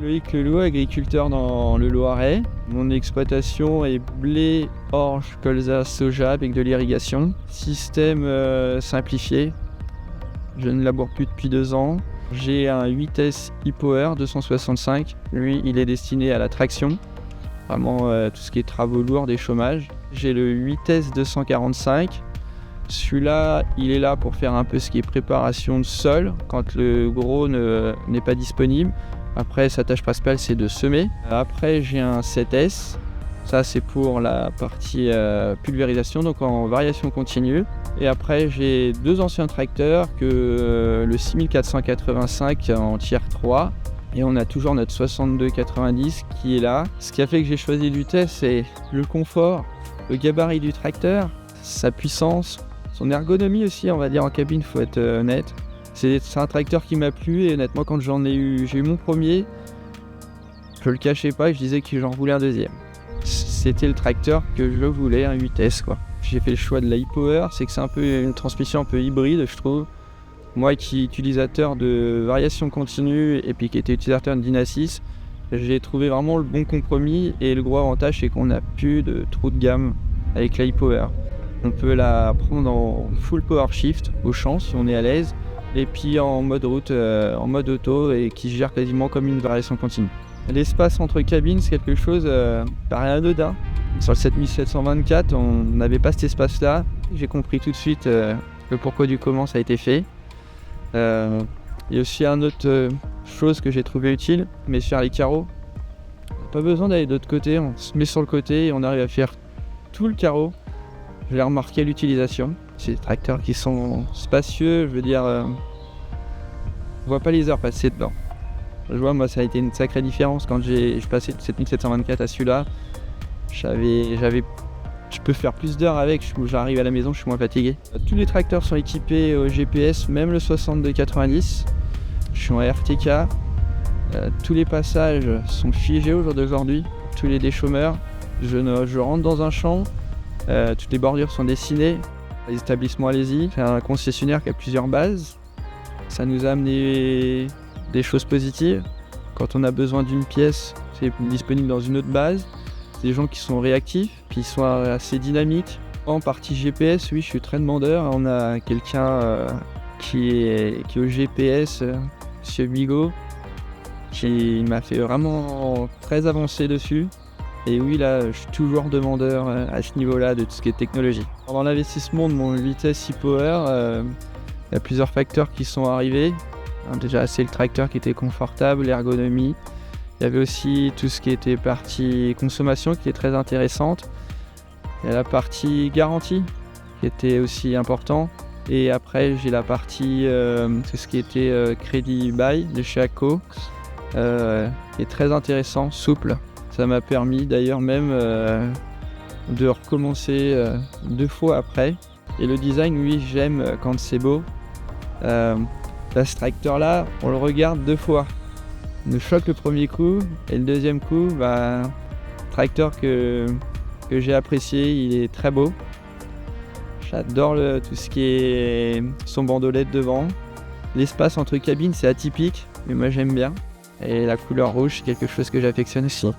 Loïc Leloup, agriculteur dans le Loiret. Mon exploitation est blé, orge, colza, soja avec de l'irrigation. Système simplifié. Je ne laboure plus depuis 2 ans. J'ai un 8S e-Power 265. Lui, il est destiné à la traction. Vraiment tout ce qui est travaux lourds, des chômages. J'ai le 8S 245. Celui-là, il est là pour faire un peu ce qui est préparation de sol quand le gros n'est pas disponible. Après, sa tâche principale, c'est de semer. Après, j'ai un 7S. Ça, c'est pour la partie pulvérisation, donc en variation continue. Et après, j'ai 2 anciens tracteurs, le 6485 en tier 3. Et on a toujours notre 6290 qui est là. Ce qui a fait que j'ai choisi le test, c'est le confort, le gabarit du tracteur, sa puissance, son ergonomie aussi, on va dire en cabine, faut être honnête. C'est un tracteur qui m'a plu et honnêtement quand j'ai eu mon premier, je le cachais pas et je disais que j'en voulais un deuxième. C'était le tracteur que je voulais, un 8S quoi. J'ai fait le choix de la e-Power, c'est que c'est un peu une transmission un peu hybride je trouve. Moi qui est utilisateur de variation continue et puis qui était utilisateur de Dyna 6, j'ai trouvé vraiment le bon compromis et le gros avantage c'est qu'on n'a plus de trou de gamme avec la e-Power. On peut la prendre en full power shift au champ si on est à l'aise et puis en mode route, en mode auto et qui se gère quasiment comme une variation continue. L'espace entre cabines c'est quelque chose pareil anodin. Sur le 7724 on n'avait pas cet espace là. J'ai compris tout de suite le pourquoi du comment ça a été fait. Il y a aussi une autre chose que j'ai trouvé utile, mais sur les carreaux. Pas besoin d'aller de l'autre côté, on se met sur le côté et on arrive à faire tout le carreau. Je l'ai remarqué à l'utilisation. C'est des tracteurs qui sont spacieux, je veux dire, on voit pas les heures passer dedans. Je vois, moi, ça a été une sacrée différence quand je passais de 7724 à celui-là. Je peux faire plus d'heures avec, j'arrive à la maison, je suis moins fatigué. Tous les tracteurs sont équipés au GPS, même le 6290. Je suis en RTK. Tous les passages sont figés au jour d'aujourd'hui. Tous les déchômeurs. Je rentre dans un champ. Toutes les bordures sont dessinées. Les établissements allez-y. C'est un concessionnaire qui a plusieurs bases. Ça nous a amené des choses positives. Quand on a besoin d'une pièce, c'est disponible dans une autre base. C'est des gens qui sont réactifs, puis ils sont assez dynamiques. En partie GPS, oui, je suis très demandeur. On a quelqu'un qui est au GPS, Monsieur Bigot, qui m'a fait vraiment très avancer dessus. Et oui, là, je suis toujours demandeur à ce niveau-là de tout ce qui est technologie. Dans l'investissement de mon vitesse e-Power, il y a plusieurs facteurs qui sont arrivés. Déjà, c'est le tracteur qui était confortable, l'ergonomie. Il y avait aussi tout ce qui était partie consommation qui est très intéressante. Il y a la partie garantie qui était aussi important. Et après, j'ai la partie tout ce qui était crédit bail de chez ACO qui est très intéressant, souple. Ça m'a permis d'ailleurs même de recommencer 2 fois après. Et le design, oui, j'aime quand c'est beau. Ce tracteur-là, on le regarde 2 fois. Le choc le premier coup et le deuxième coup, tracteur que j'ai apprécié, il est très beau. J'adore tout ce qui est son bandeau LED devant. L'espace entre cabines c'est atypique, mais moi j'aime bien. Et la couleur rouge c'est quelque chose que j'affectionne aussi.